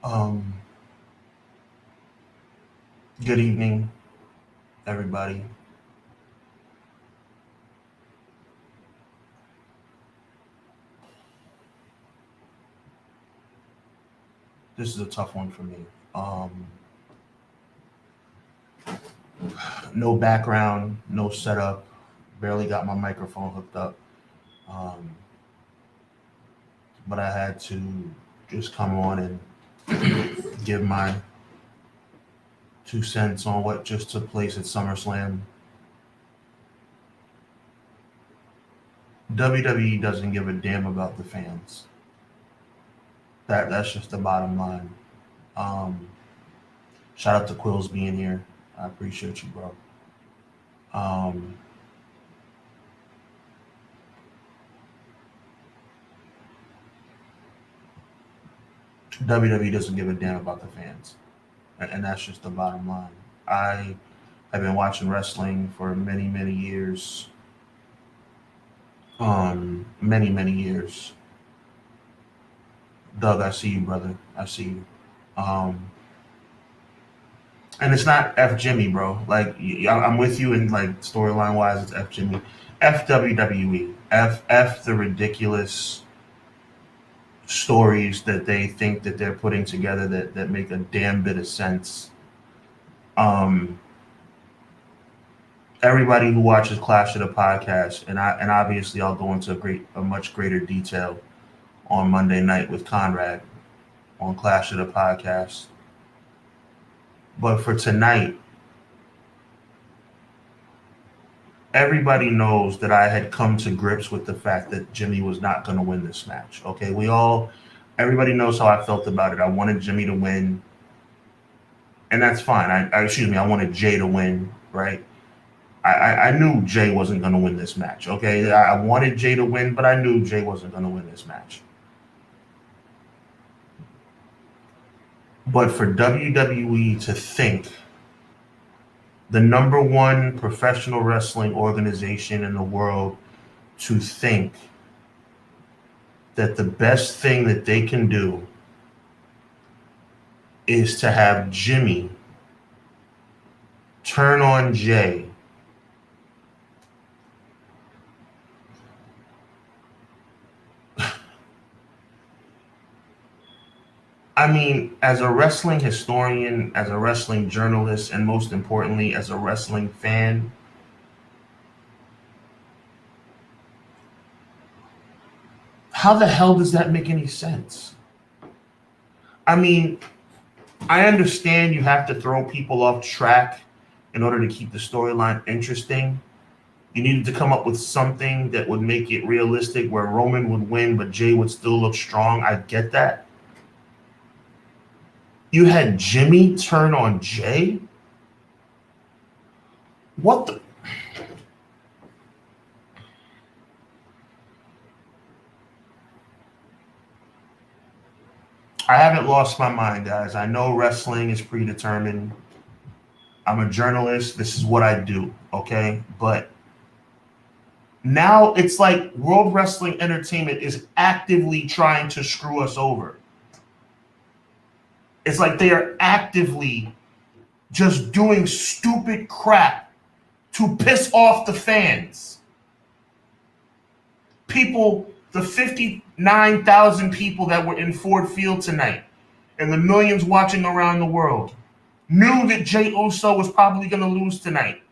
Um, Good evening, everybody. This is a tough one for me. Um, no background, no setup. Barely got my microphone hooked up. Um, but I had to just come on and give my 2 cents on what just took place at SummerSlam. WWE doesn't give a damn about the fans. That's just the bottom line. Um, Shout out to Quills being here. I appreciate you, bro. Um, WWE doesn't give a damn about the fans, and that's just the bottom line. I have been watching wrestling for many, many years. Many years. Doug, I see you, brother. I see you. Um, and it's not F Jimmy, bro. Like I'm with you in like storyline wise, it's F Jimmy, F WWE, F the ridiculous stories that they think that they're putting together that make a damn bit of sense. Um, Everybody who watches Clash of the Podcast, and obviously I'll go into a much greater detail on Monday night with Conrad on Clash of the Podcast. But for tonight, everybody knows that I had come to grips with the fact that Jimmy was not going to win this match. Okay, everybody knows how I felt about it. I wanted Jimmy to win, and that's fine. I wanted Jey to win, right? I knew Jey wasn't going to win this match. Okay, I wanted Jey to win, but I knew Jey wasn't going to win this match. But for WWE to think the number one professional wrestling organization in the world to think that the best thing that they can do is to have Jimmy turn on Jey. I mean, as a wrestling historian, as a wrestling journalist, and most importantly, as a wrestling fan, how the hell does that make any sense? I mean, I understand you have to throw people off track in order to keep the storyline interesting. You needed to come up with something that would make it realistic where Roman would win, but Jey would still look strong. I get that. You had Jimmy turn on Jey? What the? I haven't lost my mind, guys. I know wrestling is predetermined. I'm a journalist. This is what I do, okay? But now it's like World Wrestling Entertainment is actively trying to screw us over. It's like they are actively just doing stupid crap to piss off the fans. People, the 59,000 people that were in Ford Field tonight and the millions watching around the world knew that Jey Uso was probably going to lose tonight.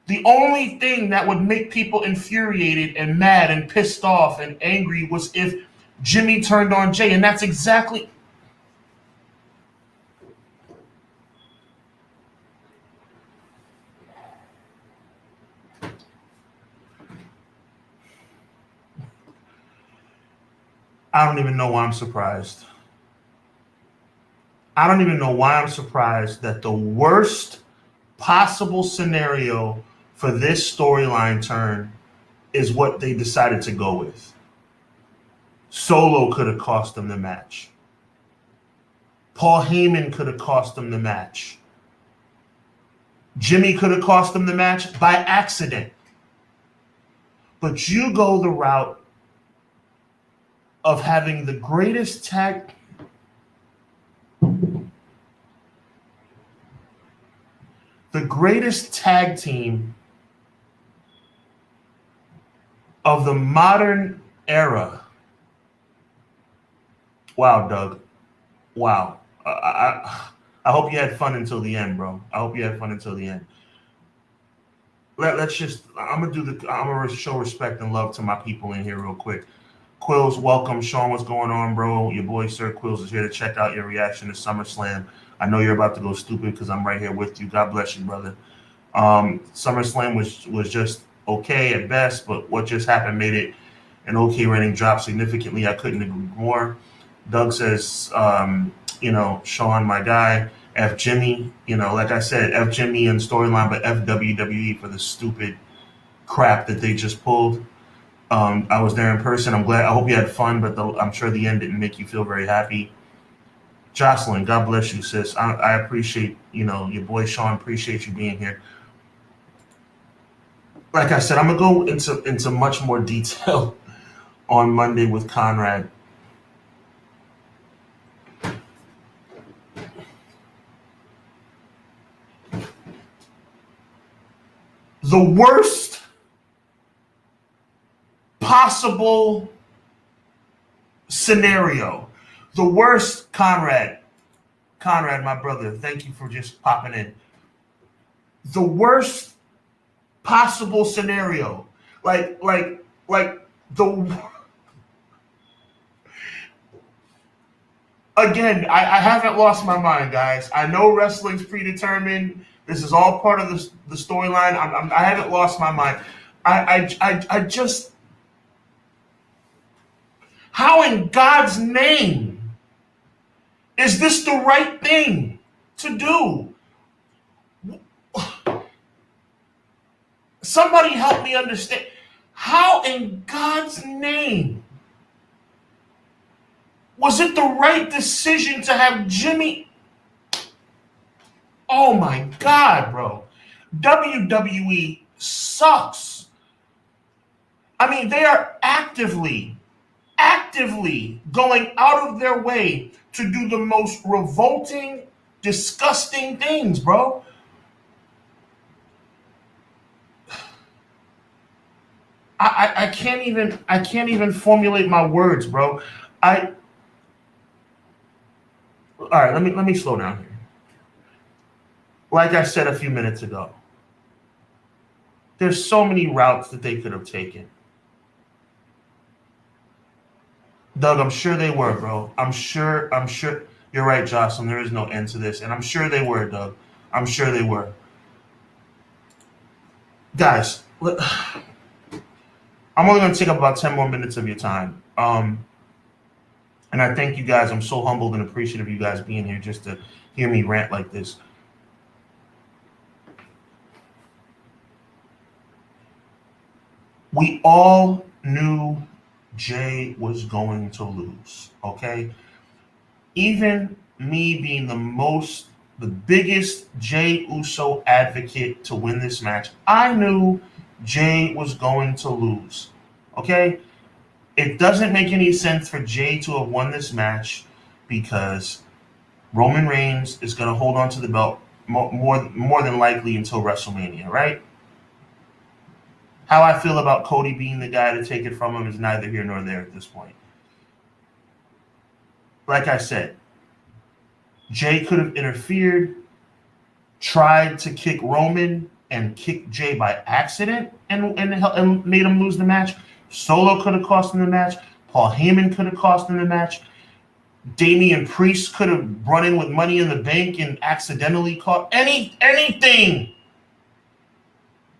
The only thing that would make people infuriated and mad and pissed off and angry was if Jimmy turned on Jey, and that's exactly... I don't even know why I'm surprised. I don't even know why I'm surprised that the worst possible scenario for this storyline turn is what they decided to go with. Solo could have cost them the match. Paul Heyman could have cost them the match. Jimmy could have cost them the match by accident. But you go the route of having the greatest tag. the greatest tag team of the modern era. Wow, Doug. Wow. I hope you had fun until the end, bro. I hope you had fun until the end. Let's just, I'm gonna show respect and love to my people in here real quick. Quills, welcome. Sean, what's going on, bro? Your boy, Sir Quills, is here to check out your reaction to SummerSlam. I know you're about to go stupid because I'm right here with you. God bless you, brother. SummerSlam was just okay at best, but what just happened made it an okay rating, drop significantly. I couldn't agree more. Doug says, Sean, my guy, F Jimmy, like I said, F Jimmy and storyline, but F WWE for the stupid crap that they just pulled. I was there in person. I'm glad. I hope you had fun, but I'm sure the end didn't make you feel very happy. Jocelyn, God bless you, sis. I appreciate, your boy Sean, appreciate you being here. Like I said, I'm going to go into much more detail on Monday with Conrad. The worst possible scenario. The worst, Conrad, my brother, thank you for just popping in. The worst possible scenario. Like the... Again, I haven't lost my mind, guys. I know wrestling's predetermined. This is all part of the storyline. I haven't lost my mind. I just... How in God's name is this the right thing to do? Somebody help me understand. How in God's name was it the right decision to have Jimmy? Oh my God, bro. WWE sucks. I mean, they are actively going out of their way to do the most revolting, disgusting things, bro. I can't even formulate my words, bro. All right, let me slow down here. Like I said a few minutes ago, there's so many routes that they could have taken. Doug, I'm sure they were, bro. I'm sure. You're right, Jocelyn. There is no end to this. And I'm sure they were, Doug. I'm sure they were. Guys, I'm only going to take up about 10 more minutes of your time. And I thank you guys. I'm so humbled and appreciative of you guys being here just to hear me rant like this. We all knew Jey was going to lose, okay? Even me being the biggest Jey Uso advocate to win this match, I knew Jey was going to lose, okay? It doesn't make any sense for Jey to have won this match because Roman Reigns is going to hold on to the belt more than likely until WrestleMania, right? How I feel about Cody being the guy to take it from him is neither here nor there at this point. Like I said, Jey could have interfered, tried to kick Roman, and kicked Jey by accident and made him lose the match. Solo could have cost him the match. Paul Heyman could have cost him the match. Damian Priest could have run in with Money in the Bank and accidentally caught anything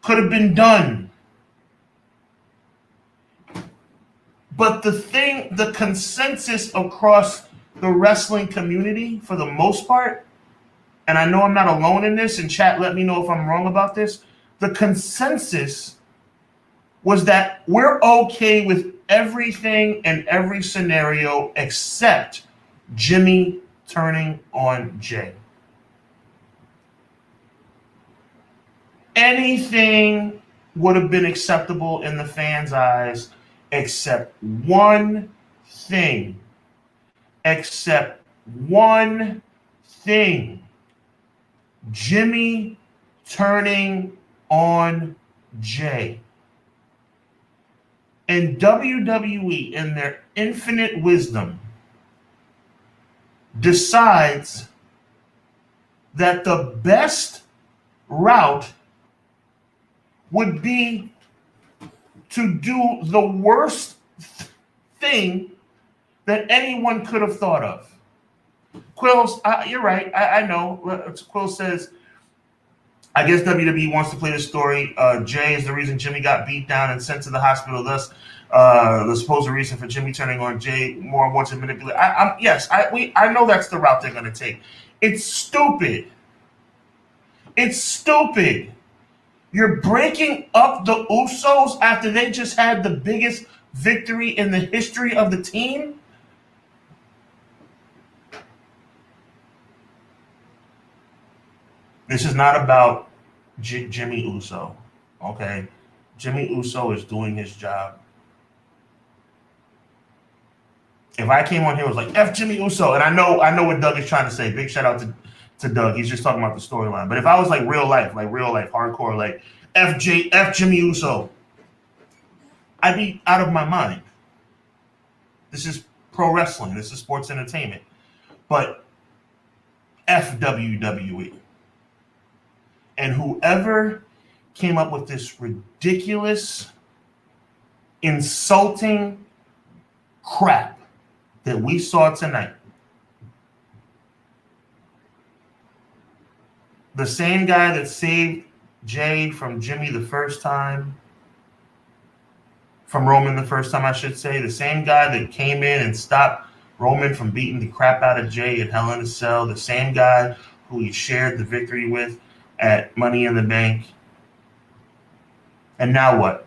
could have been done. But the consensus across the wrestling community, for the most part, and I know I'm not alone in this, and chat, let me know if I'm wrong about this, the consensus was that we're okay with everything and every scenario except Jimmy turning on Jey. Anything would have been acceptable in the fans' eyes except one thing. Jimmy turning on Jey. And WWE, in their infinite wisdom, decides that the best route would be to do the worst thing that anyone could have thought of. Quills, you're right. I know. Quill says, I guess WWE wants to play the story. Jey is the reason Jimmy got beat down and sent to the hospital. Thus, the supposed reason for Jimmy turning on Jey more wants to manipulate. I know that's the route they're going to take. It's stupid. It's stupid. You're breaking up the Usos after they just had the biggest victory in the history of the team? This is not about Jimmy Uso, okay? Jimmy Uso is doing his job. If I came on here and was like, F Jimmy Uso, and I know what Doug is trying to say. Big shout out to Doug. He's just talking about the storyline. But if I was like real life, hardcore, like F Jimmy Uso, I'd be out of my mind. This is pro wrestling. This is sports entertainment. But F WWE. And whoever came up with this ridiculous, insulting crap that we saw tonight, the same guy that saved Jey from Jimmy the first time, from Roman the first time, I should say, the same guy that came in and stopped Roman from beating the crap out of Jey at Hell in a Cell, the same guy who he shared the victory with at Money in the Bank. And now what?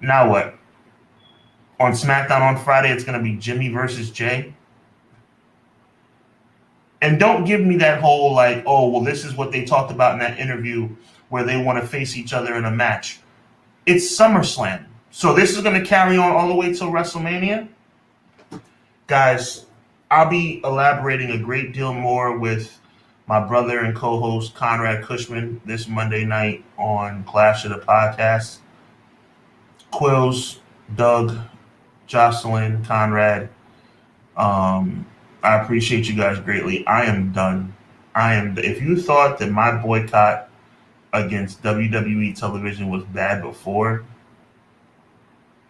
Now what? On SmackDown on Friday, it's going to be Jimmy versus Jey. And don't give me that whole like, oh, well, this is what they talked about in that interview where they want to face each other in a match. It's SummerSlam. So this is going to carry on all the way till WrestleMania? Guys, I'll be elaborating a great deal more with my brother and co-host Conrad Cushman this Monday night on Clash of the Podcast. Quills, Doug, Jocelyn, Conrad, I appreciate you guys greatly. I am done. If you thought that my boycott against WWE television was bad before,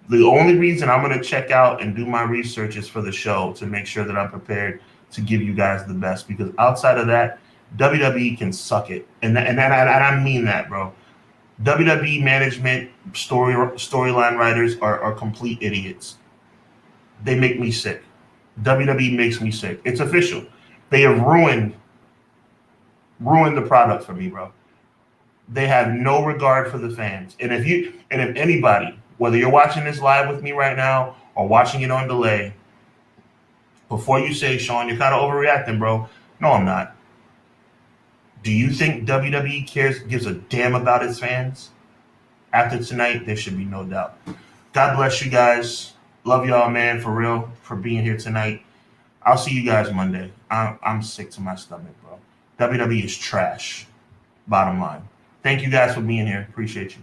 the only reason I'm going to check out and do my research is for the show to make sure that I'm prepared to give you guys the best. Because outside of that, WWE can suck it. And I mean that, bro. WWE management, storyline writers are complete idiots. They make me sick. WWE makes me sick. It's official. They have ruined the product for me, bro. They have no regard for the fans. And if anybody, whether you're watching this live with me right now or watching it on delay, before you say, Sean, you're kind of overreacting, bro. No, I'm not. Do you think WWE gives a damn about its fans? After tonight, there should be no doubt. God bless you guys. Love y'all, man, for real, for being here tonight. I'll see you guys Monday. I'm sick to my stomach, bro. WWE is trash. Bottom line. Thank you guys for being here. Appreciate you.